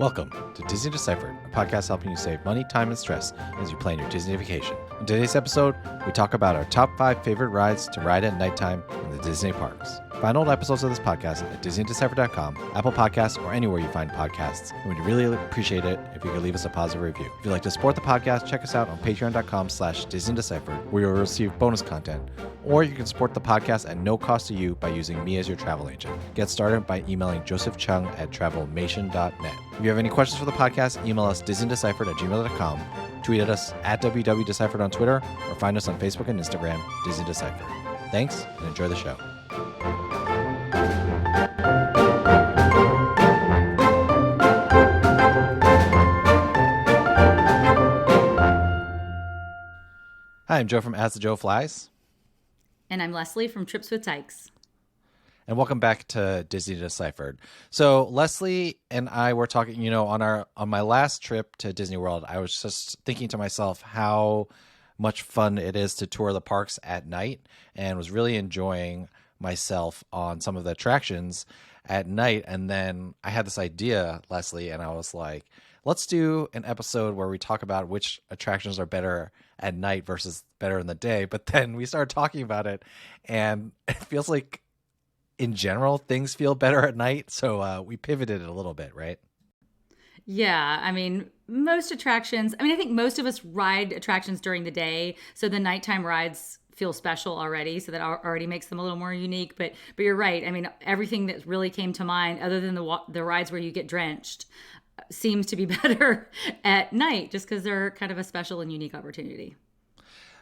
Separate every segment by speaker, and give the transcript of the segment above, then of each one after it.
Speaker 1: Welcome to Disney Deciphered, a podcast helping you save money, time, and stress as you plan your Disney vacation. In today's episode, we talk about our top 5 favorite rides to ride at nighttime in the Disney parks. Find old episodes of this podcast at DisneyDeciphered.com, Apple Podcasts, or anywhere you find podcasts. And we'd really appreciate it if you could leave us a positive review. If you'd like to support the podcast, check us out on patreon.com/DisneyDeciphered, where you'll receive bonus content. Or you can support the podcast at no cost to you by using me as your travel agent. Get started by emailing Joseph Chung at travelmation.net. If you have any questions for the podcast, email us DisneyDeciphered@gmail.com, tweet at us at WWDeciphered on Twitter, or find us on Facebook and Instagram, Disney Deciphered. Thanks, and enjoy the show. Hi, I'm Joe from As the Joe Flies.
Speaker 2: And I'm Leslie from Trips with Tykes.
Speaker 1: And welcome back to Disney Deciphered. So Leslie and I were talking, on my last trip to Disney World, I was just thinking to myself how much fun it is to tour the parks at night, and was really enjoying myself on some of the attractions at night. And then I had this idea, Leslie, and I was like, let's do an episode where we talk about which attractions are better at night versus better in the day. But then we started talking about it, and it feels like in general things feel better at night. So we pivoted it a little bit, right?
Speaker 2: Yeah, I mean, most attractions, I think most of us ride attractions during the day. So the nighttime rides feel special already. So that already makes them a little more unique. But you're right. I mean, everything that really came to mind, other than the rides where you get drenched, seems to be better at night, just because they're kind of a special and unique opportunity.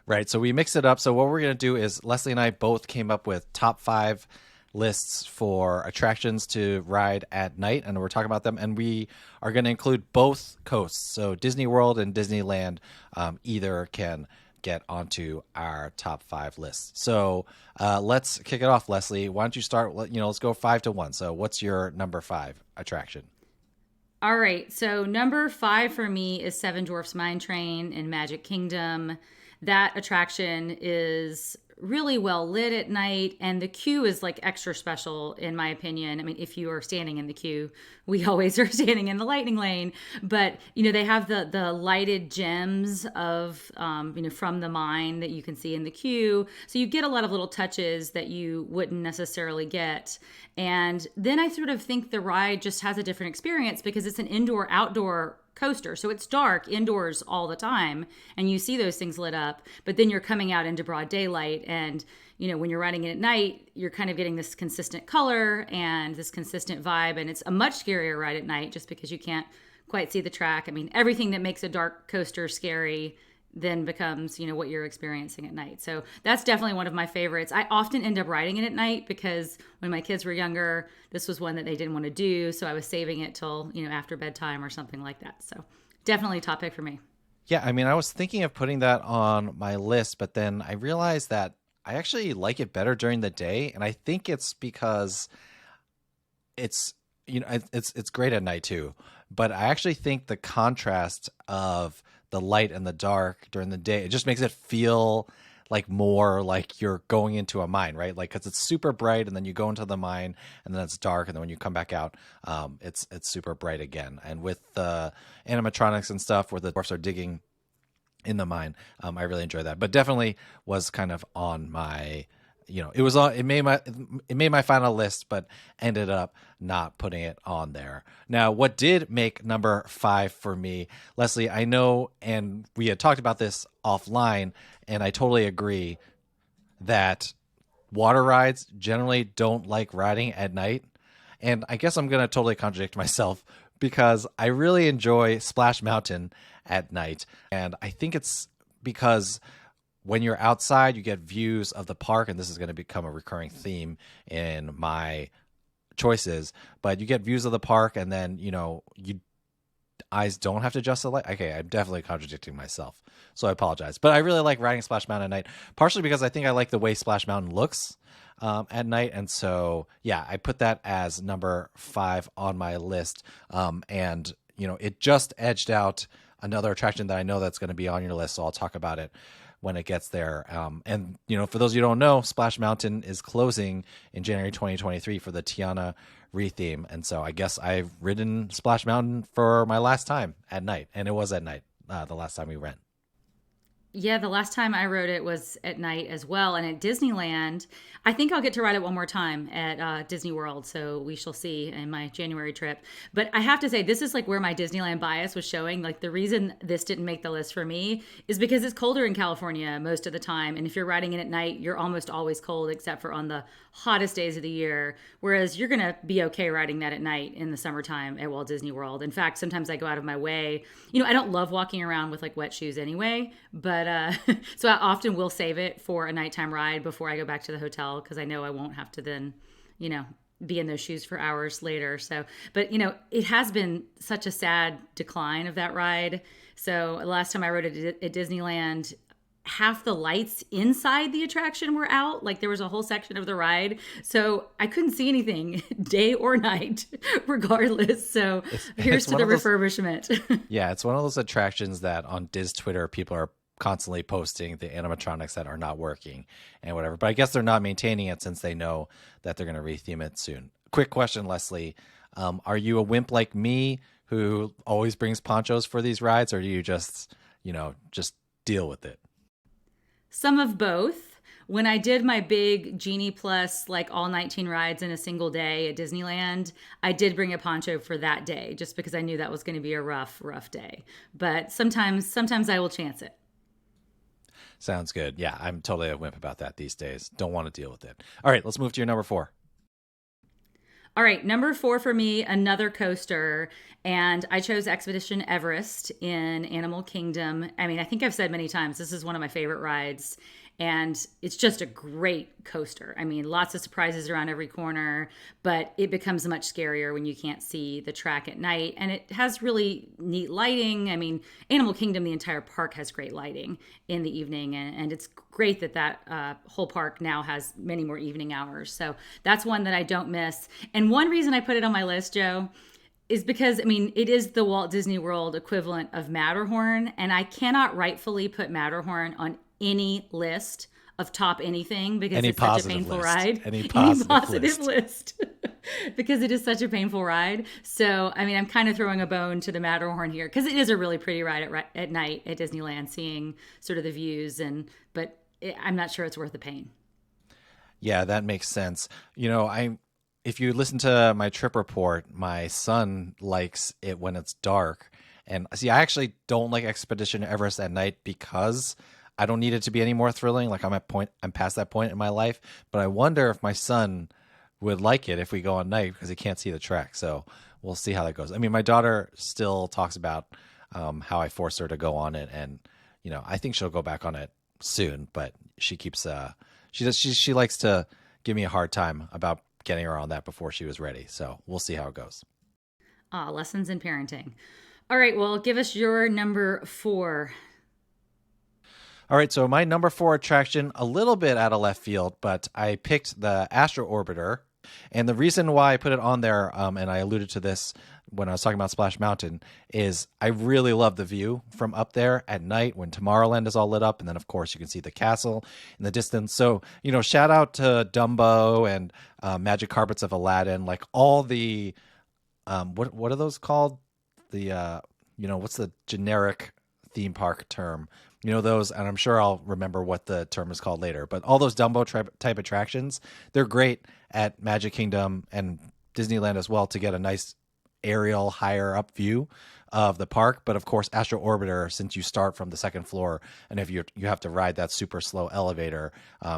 Speaker 1: Right. So we mixed it up. So what we're going to do is Leslie and I both came up with top 5 lists for attractions to ride at night, and we're talking about them, and we are going to include both coasts. So Disney World and Disneyland either can get onto our top 5 lists. So let's kick it off, Leslie. Why don't you start? Let's go 5 to 1. So what's your number 5 attraction?
Speaker 2: All right. So number 5 for me is Seven Dwarfs Mine Train in Magic Kingdom. That attraction is really well lit at night, and the queue is like extra special in my opinion. I mean, if you are standing in the queue, we always are standing in the lightning lane, but they have the lighted gems of from the mine that you can see in the queue, so you get a lot of little touches that you wouldn't necessarily get. And then I sort of think the ride just has a different experience because it's an indoor outdoor coaster. So it's dark indoors all the time, and you see those things lit up, but then you're coming out into broad daylight, and when you're riding it at night, you're kind of getting this consistent color and this consistent vibe, and it's a much scarier ride at night just because you can't quite see the track. I mean, everything that makes a dark coaster scary then becomes, what you're experiencing at night. So that's definitely one of my favorites. I often end up riding it at night because when my kids were younger, this was one that they didn't want to do. So I was saving it till, after bedtime or something like that. So definitely top pick for me.
Speaker 1: Yeah, I mean, I was thinking of putting that on my list, but then I realized that I actually like it better during the day. And I think it's because it's great at night too. But I actually think the contrast of the light and the dark during the day, it just makes it feel like more like you're going into a mine, right? Like, because it's super bright, and then you go into the mine, and then it's dark, and then when you come back out, it's super bright again. And with the animatronics and stuff where the dwarfs are digging in the mine, I really enjoy that. But definitely was kind of on my, it made my final list, but ended up not putting it on there. Now, what did make number 5 for me, Leslie, I know, and we had talked about this offline, and I totally agree that water rides generally don't like riding at night. And I guess I'm going to totally contradict myself because I really enjoy Splash Mountain at night. And I think it's because when you're outside, you get views of the park, and this is going to become a recurring theme in my choices, but you get views of the park, and then, you eyes don't have to adjust the light. Okay, I'm definitely contradicting myself, so I apologize. But I really like riding Splash Mountain at night, partially because I think I like the way Splash Mountain looks at night. And so, yeah, I put that as number 5 on my list. And, it just edged out another attraction that I know that's going to be on your list, so I'll talk about it when it gets there. And for those of you who don't know, Splash Mountain is closing in January 2023 for the Tiana retheme, and so I guess I've ridden Splash Mountain for my last time at night, and it was at night the last time we went.
Speaker 2: Yeah, the last time I rode it was at night as well. And at Disneyland, I think I'll get to ride it one more time at Disney World. So we shall see in my January trip. But I have to say, this is like where my Disneyland bias was showing. Like the reason this didn't make the list for me is because it's colder in California most of the time. And if you're riding it at night, you're almost always cold except for on the hottest days of the year. Whereas you're going to be okay riding that at night in the summertime at Walt Disney World. In fact, sometimes I go out of my way. I don't love walking around with like wet shoes anyway, but so I often will save it for a nighttime ride before I go back to the hotel because I know I won't have to then, be in those shoes for hours later. So, but it has been such a sad decline of that ride. So last time I rode it at Disneyland, half the lights inside the attraction were out. Like there was a whole section of the ride. So I couldn't see anything day or night, regardless. So here's to the refurbishment.
Speaker 1: Yeah, it's one of those attractions that on Diz Twitter, people are constantly posting the animatronics that are not working and whatever. But I guess they're not maintaining it since they know that they're going to retheme it soon. Quick question, Leslie. Are you a wimp like me who always brings ponchos for these rides, or do you just deal with it?
Speaker 2: Some of both. When I did my big Genie Plus, like all 19 rides in a single day at Disneyland, I did bring a poncho for that day just because I knew that was going to be a rough day. But sometimes I will chance it.
Speaker 1: Sounds good. Yeah, I'm totally a wimp about that these days. Don't want to deal with it. All right, let's move to your number 4.
Speaker 2: All right, number 4 for me, another coaster, and I chose Expedition Everest in Animal Kingdom. I mean, I think I've said many times, this is one of my favorite rides, and it's just a great coaster. I mean, lots of surprises around every corner, but it becomes much scarier when you can't see the track at night, and it has really neat lighting. I mean, Animal Kingdom, the entire park has great lighting in the evening, and it's great that whole park now has many more evening hours. So that's one that I don't miss. And one reason I put it on my list, Joe, is because, I mean, it is the Walt Disney World equivalent of Matterhorn, and I cannot rightfully put Matterhorn on any list of top anything because it's such a painful ride.
Speaker 1: Any positive
Speaker 2: list. Because it is such a painful ride. So, I mean, I'm kind of throwing a bone to the Matterhorn here because it is a really pretty ride at night at Disneyland, seeing sort of the views, but I'm not sure it's worth the pain.
Speaker 1: Yeah, that makes sense. If you listen to my trip report, my son likes it when it's dark. And see, I actually don't like Expedition Everest at night because I don't need it to be any more thrilling. Like I'm past that point in my life. But I wonder if my son would like it if we go on night because he can't see the track. So we'll see how that goes. I mean, my daughter still talks about how I forced her to go on it, and I think she'll go back on it soon. But she keeps she likes to give me a hard time about getting her on that before she was ready. So we'll see how it goes.
Speaker 2: Lessons in parenting. All right, well, give us your number 4.
Speaker 1: All right, so my number 4 attraction, a little bit out of left field, but I picked the Astro Orbiter. And the reason why I put it on there, and I alluded to this when I was talking about Splash Mountain, is I really love the view from up there at night when Tomorrowland is all lit up. And then, of course, you can see the castle in the distance. So, shout out to Dumbo and Magic Carpets of Aladdin, like all the, what are those called? The, what's the generic theme park term? Those, and I'm sure I'll remember what the term is called later, but all those Dumbo type attractions, they're great at Magic Kingdom and Disneyland as well to get a nice aerial higher up view of the park. But of course, Astro Orbiter, since you start from the second floor and if you have to ride that super slow elevator,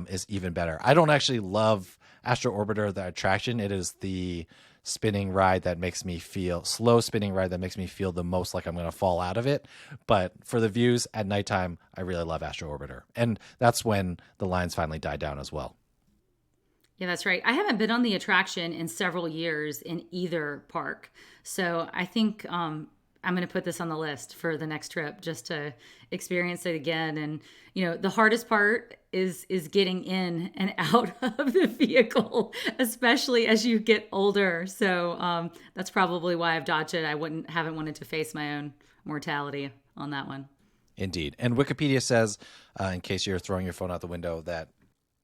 Speaker 1: is even better. I don't actually love Astro Orbiter, the attraction. It is the spinning ride that makes me feel the most like I'm going to fall out of it. But for the views at nighttime, I really love Astro Orbiter. And that's when the lines finally died down as well.
Speaker 2: Yeah, that's right. I haven't been on the attraction in several years in either park. So I think I'm going to put this on the list for the next trip just to experience it again. And, the hardest part is getting in and out of the vehicle, especially as you get older. So that's probably why I've dodged it. I haven't wanted to face my own mortality on that one.
Speaker 1: Indeed. And Wikipedia says, in case you're throwing your phone out the window, that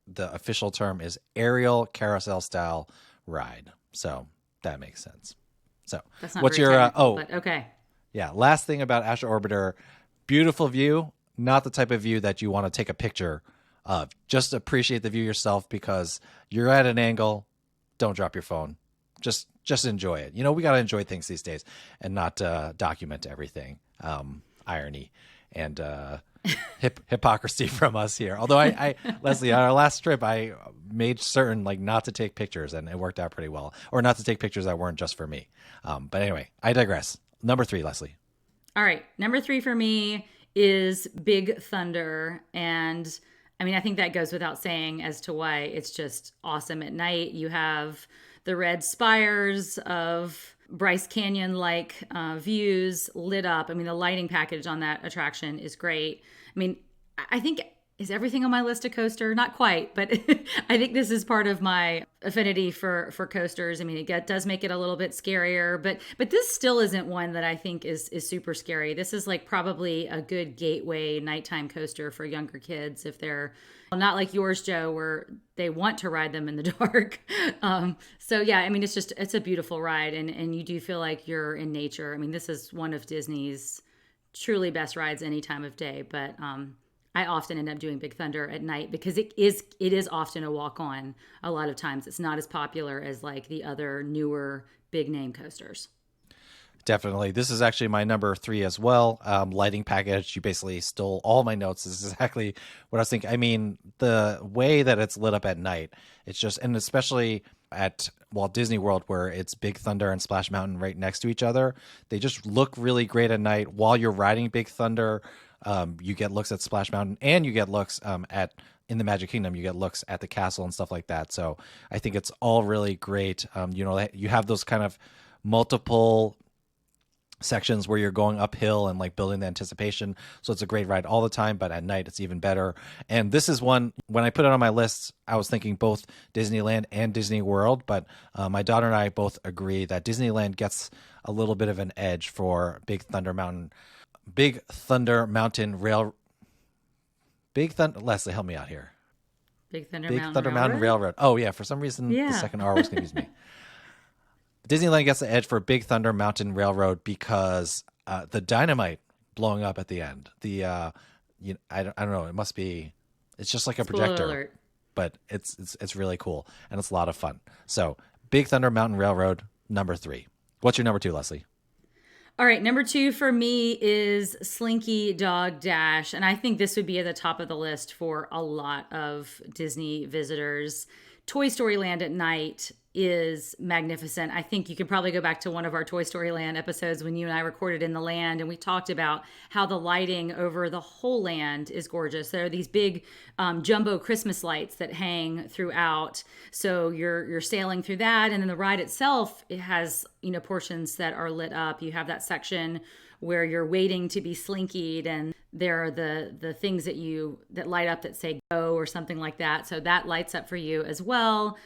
Speaker 1: the official term is aerial carousel style ride. So that makes sense. So
Speaker 2: That's not
Speaker 1: what's
Speaker 2: very
Speaker 1: your,
Speaker 2: technical, but okay.
Speaker 1: yeah, last thing about Astro Orbiter, beautiful view, not the type of view that you want to take a picture of. Just appreciate the view yourself because you're at an angle. Don't drop your phone. Just enjoy it. We got to enjoy things these days and not document everything. Irony and hypocrisy from us here. Although I Leslie, on our last trip, I made certain not to take pictures, and it worked out pretty well. Or not to take pictures that weren't just for me. But anyway, I digress. Number 3, Leslie.
Speaker 2: All right. Number 3 for me is Big Thunder. And I mean, I think that goes without saying as to why it's just awesome at night. You have the red spires of Bryce Canyon like views lit up. I mean, the lighting package on that attraction is great. I mean, I think, is everything on my list a coaster? Not quite, but I think this is part of my affinity for coasters. I mean, it does make it a little bit scarier, but this still isn't one that I think is super scary. This is probably a good gateway nighttime coaster for younger kids if they're not like yours, Joe, where they want to ride them in the dark. So yeah, I mean, it's a beautiful ride, and you do feel like you're in nature. I mean, this is one of Disney's truly best rides any time of day, but I often end up doing Big Thunder at night because it is often a walk on. A lot of times it's not as popular as the other newer big name coasters.
Speaker 1: Definitely. This is actually my number 3 as well. Lighting package. You basically stole all my notes. This is exactly what I was thinking. I mean, the way that it's lit up at night, it's just, and especially at Walt Disney World where it's Big Thunder and Splash Mountain right next to each other, they just look really great at night. While you're riding Big Thunder, you get looks at Splash Mountain, and you get looks in the Magic Kingdom. You get looks at the castle and stuff like that. So I think it's all really great. You have those kind of multiple sections where you're going uphill and building the anticipation. So it's a great ride all the time, but at night it's even better. And this is one, when I put it on my list, I was thinking both Disneyland and Disney World, but my daughter and I both agree that Disneyland gets a little bit of an edge for Big Thunder Mountain Leslie, help me out here.
Speaker 2: Big Thunder
Speaker 1: Mountain Railroad. Oh yeah, for some reason the second R was confused me. Disneyland gets the edge for Big Thunder Mountain Railroad because the dynamite blowing up at the end. I don't know. It's just like a projector, but it's really cool and it's a lot of fun. So Big Thunder Mountain Railroad, number 3. What's your number 2, Leslie?
Speaker 2: All right, number 2 for me is Slinky Dog Dash, and I think this would be at the top of the list for a lot of Disney visitors. Toy Story Land at night is magnificent. I think you could probably go back to one of our Toy Story Land episodes when you and I recorded in the land, and we talked about how the lighting over the whole land is gorgeous. There are these big jumbo Christmas lights that hang throughout. So you're sailing through that, and then the ride itself, it has portions that are lit up. You have that section where you're waiting to be slinkied, and there are the things that light up that say go or something like that. So that lights up for you as well.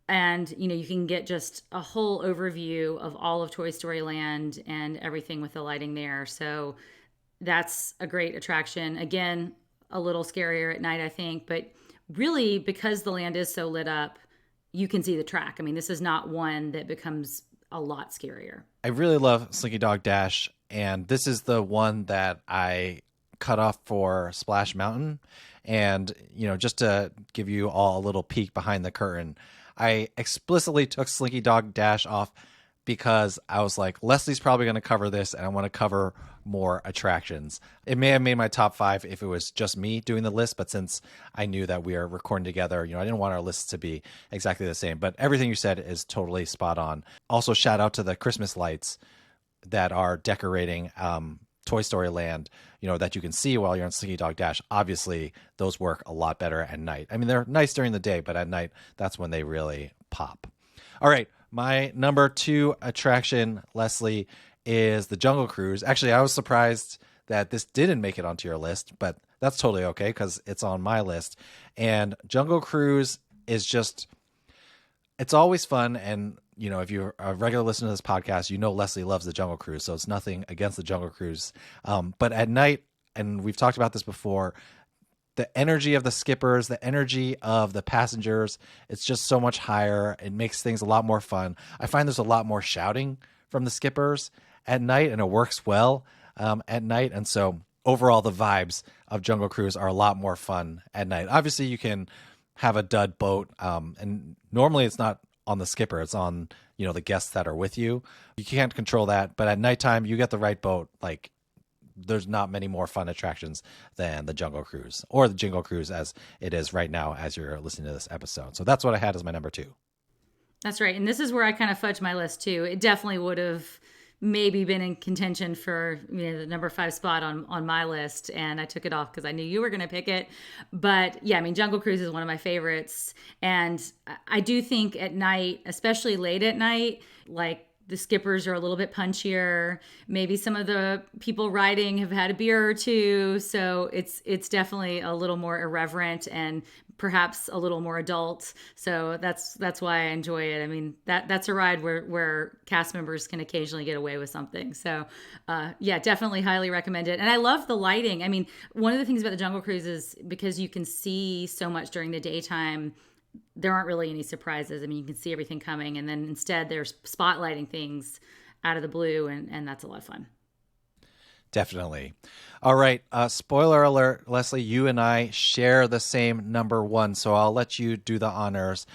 Speaker 2: And, you can get just a whole overview of all of Toy Story Land and everything with the lighting there. So that's a great attraction. Again, a little scarier at night, I think. But really, because the land is so lit up, you can see the track. I mean, this is not one that becomes a lot scarier.
Speaker 1: I really love Slinky Dog Dash. And this is the one that I cut off for Splash Mountain. And, just to give you all a little peek behind the curtain, I explicitly took Slinky Dog Dash off because I was like, Leslie's probably going to cover this and I want to cover more attractions. It may have made my top 5 if it was just me doing the list, but since I knew that we are recording together, I didn't want our lists to be exactly the same. But everything you said is totally spot on. Also, shout out to the Christmas lights that are decorating Toy Story Land, that you can see while you're on Slinky Dog Dash. Obviously, those work a lot better at night. I mean, they're nice during the day, but at night, that's when they really pop. All right, my number 2 attraction, Leslie, is the Jungle Cruise. Actually, I was surprised that this didn't make it onto your list, but that's totally okay because it's on my list. And Jungle Cruise is just, it's always fun. And if you're a regular listener to this podcast, Leslie loves the Jungle Cruise, so it's nothing against the Jungle Cruise. But at night, and we've talked about this before, the energy of the skippers, the energy of the passengers, it's just so much higher. It makes things a lot more fun. I find there's a lot more shouting from the skippers at night, and it works well at night. And so overall, the vibes of Jungle Cruise are a lot more fun at night. Obviously, you can have a dud boat, and normally it's not on the skipper, it's on, you know, the guests that are with you. You can't control that, but at nighttime, you get the right boat. Like, there's not many more fun attractions than the Jungle Cruise, or the Jingle Cruise as it is right now as you're listening to this episode. So that's what I had as my number 2.
Speaker 2: That's right. And this is where I kind of fudged my list too. It definitely would have maybe been in contention for, you know, the number 5 spot on my list, and I took it off because I knew you were going to pick it. But yeah, I mean, Jungle Cruise is one of my favorites, and I do think at night, especially late at night, like, the skippers are a little bit punchier. Maybe some of the people riding have had a beer or two, so it's definitely a little more irreverent and perhaps a little more adult. So that's why I enjoy it. I mean, that's a ride where cast members can occasionally get away with something. So yeah, definitely highly recommend it. And I love the lighting. I mean, one of the things about the Jungle Cruise is because you can see so much during the daytime, there aren't really any surprises. I mean, you can see everything coming, and then instead there's spotlighting things out of the blue, and that's a lot of fun.
Speaker 1: Definitely. All right. Spoiler alert, Leslie, you and I share the same number 1, so I'll let you do the honors.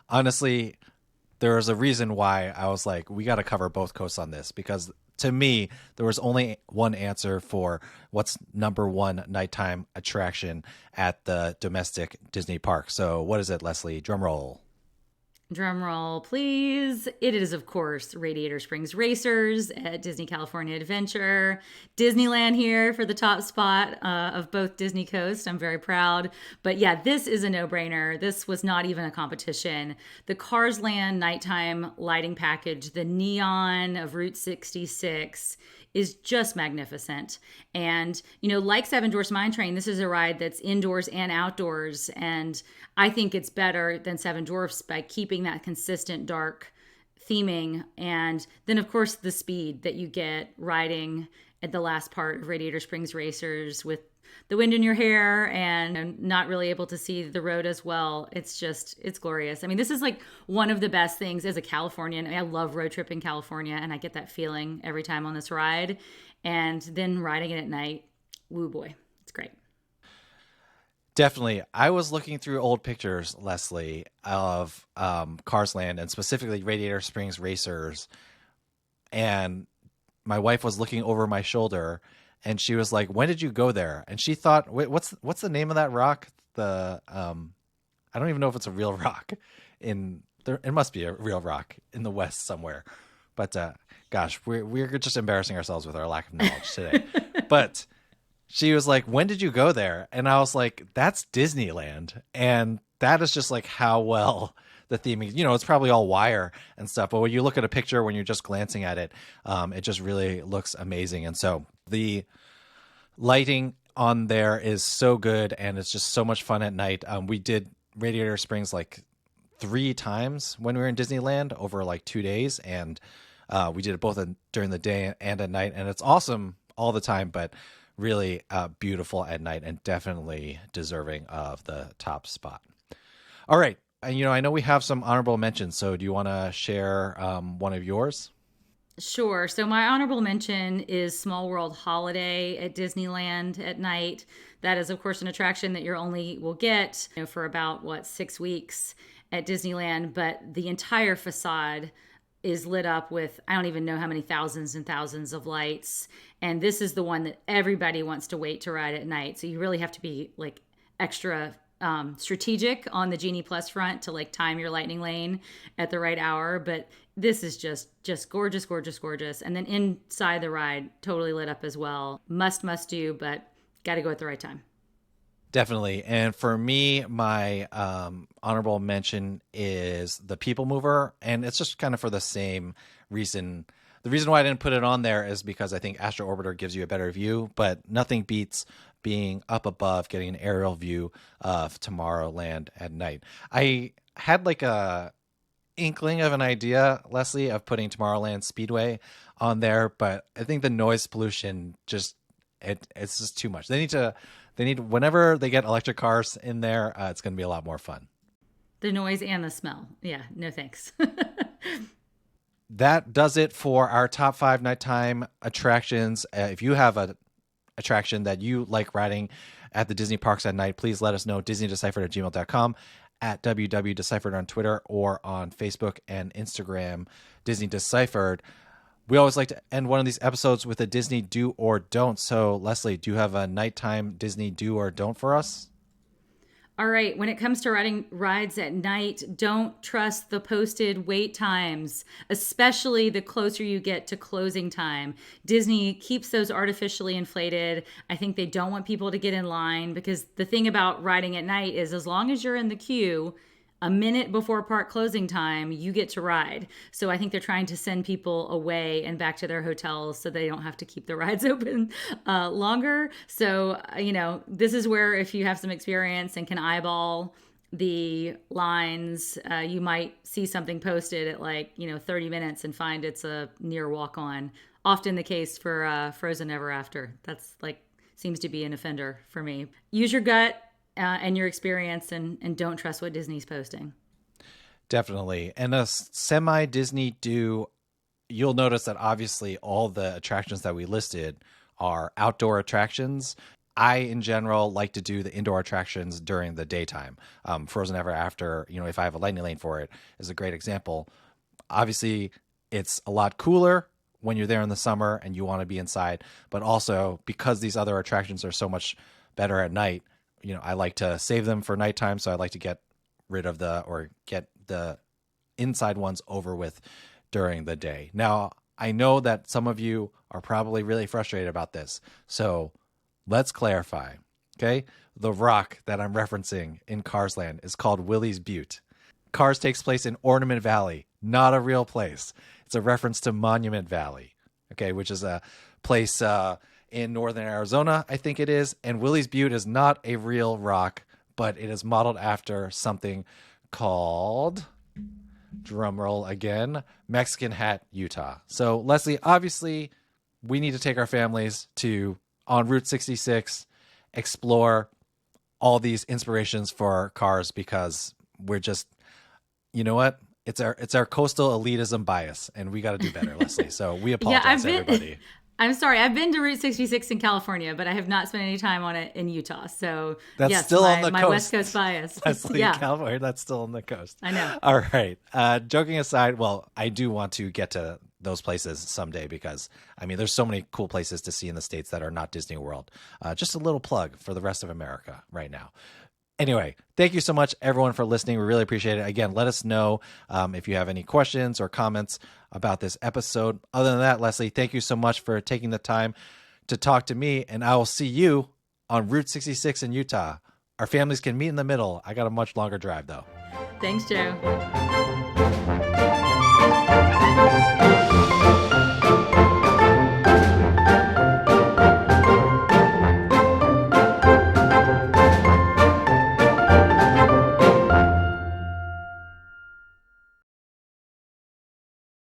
Speaker 1: Honestly, there was a reason why I was like, we got to cover both coasts on this, because to me, there was only one answer for what's number 1 nighttime attraction at the domestic Disney park. So what is it, Leslie? Drum roll.
Speaker 2: Drum roll, please. It is, of course, Radiator Springs Racers at Disney California Adventure. Disneyland here for the top spot of both Disney Coast. I'm very proud. But yeah, this is a no-brainer. This was not even a competition. The Cars Land nighttime lighting package, the neon of Route 66, is just magnificent. And, you know, like Seven Dwarfs Mine Train, this is a ride that's indoors and outdoors. And I think it's better than Seven Dwarfs by keeping that consistent dark theming. And then, of course, the speed that you get riding at the last part of Radiator Springs Racers with the wind in your hair and not really able to see the road as well. It's glorious. I mean, this is like one of the best things as a Californian. I mean, I love road trip in California, and I get that feeling every time on this ride. And then riding it at night, woo boy, it's great.
Speaker 1: Definitely. I was looking through old pictures, Leslie, of Cars Land, and specifically Radiator Springs Racers. And my wife was looking over my shoulder, and she was like, "When did you go there?" And she thought, "Wait, what's the name of that rock? I don't even know if it's a real rock in there. It must be a real rock in the West somewhere." But gosh, we're just embarrassing ourselves with our lack of knowledge today. But she was like, "When did you go there?" And I was like, "That's Disneyland." And that is just like how well the theming, you know, it's probably all wire and stuff. But when you look at a picture, when you're just glancing at it, it just really looks amazing. And so the lighting on there is so good, and it's just so much fun at night. We did Radiator Springs like 3 times when we were in Disneyland over like 2 days. And we did it both during the day and at night. And it's awesome all the time, but really beautiful at night, and definitely deserving of the top spot. All right. You know, I know we have some honorable mentions, so do you want to share one of yours?
Speaker 2: Sure. So my honorable mention is Small World Holiday at Disneyland at night. That is, of course, an attraction that you only will get, you know, for about 6 weeks at Disneyland. But the entire facade is lit up with, I don't even know how many thousands and thousands of lights. And this is the one that everybody wants to wait to ride at night. So you really have to be like extra strategic on the Genie Plus front to like time your lightning lane at the right hour. But this is just gorgeous, gorgeous, gorgeous. And then inside the ride, totally lit up as well. Must do, but got to go at the right time.
Speaker 1: Definitely. And for me, my honorable mention is the People Mover. And it's just kind of for the same reason. The reason why I didn't put it on there is because I think Astro Orbiter gives you a better view, but nothing beats being up above, getting an aerial view of Tomorrowland at night. I had like a inkling of an idea, Leslie, of putting Tomorrowland Speedway on there, but I think the noise pollution just It's just too much. They need whenever they get electric cars in there, it's going to be a lot more fun.
Speaker 2: The noise and the smell. Yeah, no thanks.
Speaker 1: That does it for our top 5 nighttime attractions. If you have a attraction that you like riding at the Disney parks at night, please let us know. DisneyDeciphered@gmail.com, at www.deciphered on Twitter, or on Facebook and Instagram, Disney Deciphered. We always like to end one of these episodes with a Disney do or don't. So, Leslie, do you have a nighttime Disney do or don't for us?
Speaker 2: All right, when it comes to riding rides at night, don't trust the posted wait times, especially the closer you get to closing time. Disney keeps those artificially inflated. I think they don't want people to get in line, because the thing about riding at night is, as long as you're in the queue, a minute before park closing time, you get to ride. So I think they're trying to send people away and back to their hotels so they don't have to keep the rides open longer. So, this is where, if you have some experience and can eyeball the lines, you might see something posted at 30 minutes and find it's a near walk on. Often the case for Frozen Ever After. That's seems to be an offender for me. Use your gut and your experience, and don't trust what Disney's posting.
Speaker 1: Definitely. And a semi-Disney do, you'll notice that obviously all the attractions that we listed are outdoor attractions. I, in general, like to do the indoor attractions during the daytime. Frozen Ever After, if I have a lightning lane for it, is a great example. Obviously, it's a lot cooler when you're there in the summer and you want to be inside, but also because these other attractions are so much better at night, I like to save them for nighttime. So I like to get the inside ones over with during the day. Now, I know that some of you are probably really frustrated about this. So let's clarify. Okay. The rock that I'm referencing in Cars Land is called Willie's Butte. Cars takes place in Ornament Valley, not a real place. It's a reference to Monument Valley. Okay. Which is a place, in northern Arizona, I think it is. And Willie's Butte is not a real rock, but it is modeled after something called, drumroll again, Mexican Hat, Utah. So, Leslie, obviously, we need to take our families on Route 66, explore all these inspirations for cars, because we're just, you know what? It's our coastal elitism bias, and we got to do better, Leslie. So we apologize, everybody.
Speaker 2: I'm sorry. I've been to Route 66 in California, but I have not spent any time on it in Utah. So
Speaker 1: that's
Speaker 2: yes,
Speaker 1: still on the
Speaker 2: my
Speaker 1: coast.
Speaker 2: West Coast bias.
Speaker 1: Leslie, California, that's still on the coast.
Speaker 2: I know.
Speaker 1: All right. Joking aside, well, I do want to get to those places someday, because there's so many cool places to see in the States that are not Disney World. Just a little plug for the rest of America right now. Anyway, thank you so much, everyone, for listening. We really appreciate it. Again, let us know if you have any questions or comments about this episode. Other than that, Leslie, thank you so much for taking the time to talk to me, and I will see you on Route 66 in Utah. Our families can meet in the middle. I got a much longer drive, though.
Speaker 2: Thanks, Joe.